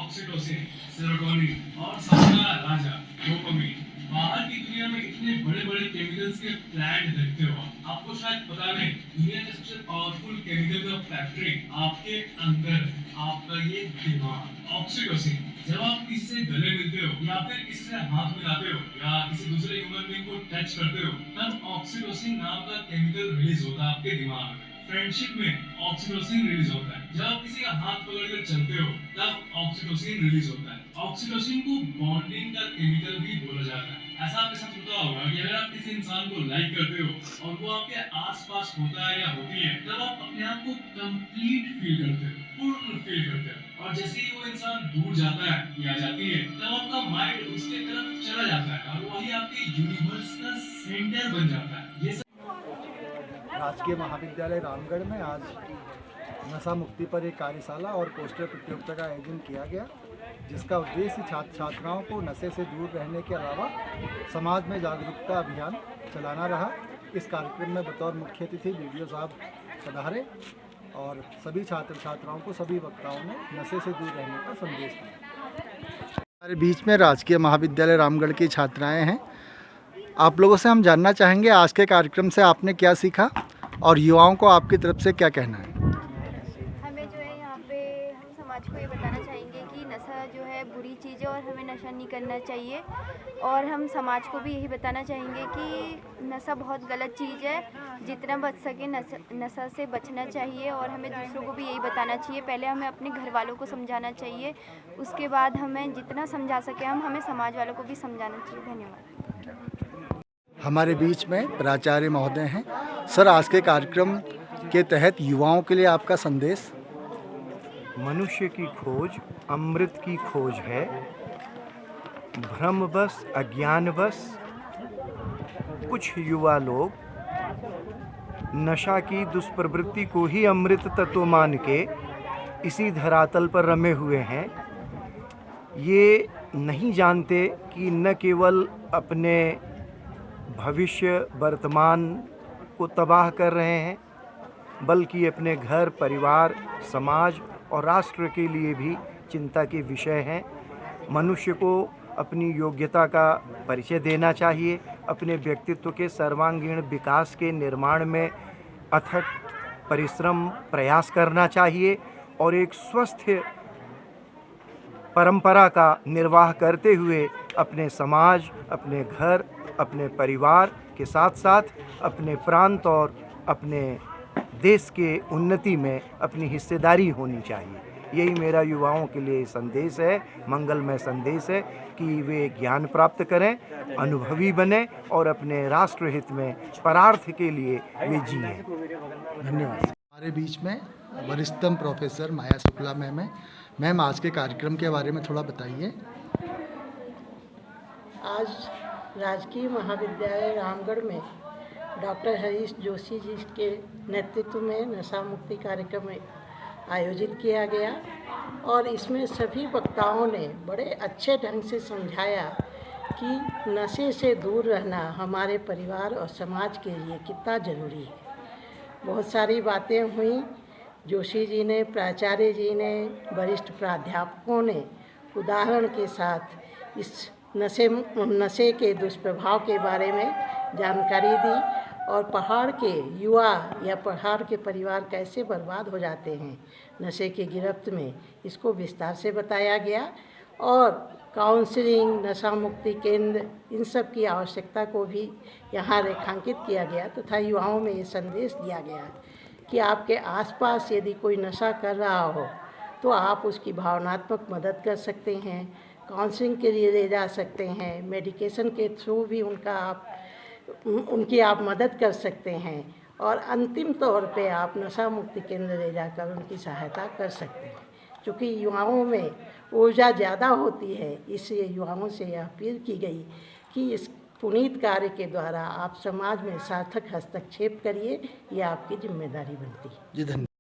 Oxytocin, serotonin और सबका राजा dopamine. बाहर की दुनिया में इतने बड़े-बड़े केमिकल्स के प्लांट देखते हो, आपको शायद पता नहीं, दुनिया के सबसे पावरफुल केमिकल का फैक्ट्री आपके अंदर है, आपका ये दिमाग। ऑक्सीटोसिन, जब आप किसी से गले मिलते हो या फिर किसी से हाथ मिलाते हो या किसी दूसरे ह्यूमन बीइंग को टच करते हो, तब ऑक्सीटोसिन नाम का केमिकल रिलीज होता है आपके दिमाग में। फ्रेंडशिप में ऑक्सीटोसिन रिलीज होता है। जब आप किसी का हाथ पकड़कर चलते हो, तब ऑक्सीटोसिन रिलीज होता है। ऑक्सीटोसिन को बॉन्डिंग का केमिकल भी बोला जाता है। ऐसा आपके साथ होता होगा कि अगर आप किसी इंसान को लाइक करते हो और वो आपके आसपास होता है या होती है, तब आप अपने आप को कंप्लीट फील करते हो, पूर्ण फील करते हो। और जैसे ही वो इंसान दूर जाता है या जाती है, तब आपका माइंड उसके तरफ चला जाता है और वही आपके यूनिवर्स का सेंटर बन जाता है। ये राजकीय महाविद्यालय रामगढ़ में आज नशा मुक्ति पर एक कार्यशाला और पोस्टर प्रतियोगिता का आयोजन किया गया, जिसका उद्देश्य छात्र छात्राओं को नशे से दूर रहने के अलावा समाज में जागरूकता अभियान चलाना रहा। इस कार्यक्रम में बतौर मुख्य अतिथि वीडियो साहब पधारे और सभी छात्र छात्राओं को सभी वक्ताओं ने नशे से दूर रहने का संदेश दिया। हमारे बीच में राजकीय महाविद्यालय रामगढ़ की छात्राएँ हैं। आप लोगों से हम जानना चाहेंगे आज के कार्यक्रम से आपने क्या सीखा और युवाओं को आपकी तरफ से क्या कहना है। हमें जो है यहाँ पे हम समाज को ये बताना चाहेंगे कि नशा जो है बुरी चीज़ है और हमें नशा नहीं करना चाहिए। और हम समाज को भी यही बताना चाहेंगे कि नशा बहुत गलत चीज़ है, जितना बच सके नशा से बचना चाहिए। और हमें दूसरों को भी यही बताना चाहिए। पहले हमें अपने घर वालों को समझाना चाहिए, उसके बाद हमें जितना समझा सके हमें समाज वालों को भी समझाना चाहिए। धन्यवाद। हमारे बीच में प्राचार्य महोदय हैं। सर, आज के कार्यक्रम के तहत युवाओं के लिए आपका संदेश। मनुष्य की खोज अमृत की खोज है। भ्रमवश अज्ञानवश कुछ युवा लोग नशा की दुष्प्रवृत्ति को ही अमृत तत्व मान के इसी धरातल पर रमे हुए हैं। ये नहीं जानते कि न केवल अपने भविष्य वर्तमान को तबाह कर रहे हैं, बल्कि अपने घर परिवार समाज और राष्ट्र के लिए भी चिंता के विषय हैं। मनुष्य को अपनी योग्यता का परिचय देना चाहिए, अपने व्यक्तित्व के सर्वांगीण विकास के निर्माण में अथक परिश्रम प्रयास करना चाहिए और एक स्वस्थ परंपरा का निर्वाह करते हुए अपने समाज, अपने घर, अपने परिवार के साथ साथ अपने प्रांत और अपने देश के उन्नति में अपनी हिस्सेदारी होनी चाहिए। यही मेरा युवाओं के लिए संदेश है, मंगलमय संदेश है कि वे ज्ञान प्राप्त करें, अनुभवी बने और अपने राष्ट्र हित में परार्थ के लिए वे जिएं। धन्यवाद। हमारे बीच में वरिष्ठतम प्रोफेसर माया शुक्ला मैम है। मैम, आज के कार्यक्रम के बारे में थोड़ा बताइए। आज राजकीय महाविद्यालय रामगढ़ में डॉक्टर हरीश जोशी जी के नेतृत्व में नशा मुक्ति कार्यक्रम आयोजित किया गया और इसमें सभी वक्ताओं ने बड़े अच्छे ढंग से समझाया कि नशे से दूर रहना हमारे परिवार और समाज के लिए कितना ज़रूरी है। बहुत सारी बातें हुई। जोशी जी ने, प्राचार्य जी ने, वरिष्ठ प्राध्यापकों ने उदाहरण के साथ इस नशे के दुष्प्रभाव के बारे में जानकारी दी और पहाड़ के युवा या पहाड़ के परिवार कैसे बर्बाद हो जाते हैं नशे की गिरफ्त में, इसको विस्तार से बताया गया। और काउंसलिंग, नशा मुक्ति केंद्र, इन सब की आवश्यकता को भी यहाँ रेखांकित किया गया तथा युवाओं में ये संदेश दिया गया कि आपके आसपास यदि कोई नशा कर रहा हो तो आप उसकी भावनात्मक मदद कर सकते हैं, काउंसलिंग के लिए ले जा सकते हैं, मेडिकेशन के थ्रू भी उनकी आप मदद कर सकते हैं और अंतिम तौर पे आप नशा मुक्ति केंद्र ले जाकर उनकी सहायता कर सकते हैं। क्योंकि युवाओं में ऊर्जा ज़्यादा होती है, इसलिए युवाओं से यह अपील की गई कि इस पुनीत कार्य के द्वारा आप समाज में सार्थक हस्तक्षेप करिए, यह आपकी जिम्मेदारी बनती है। जी धन्यवाद।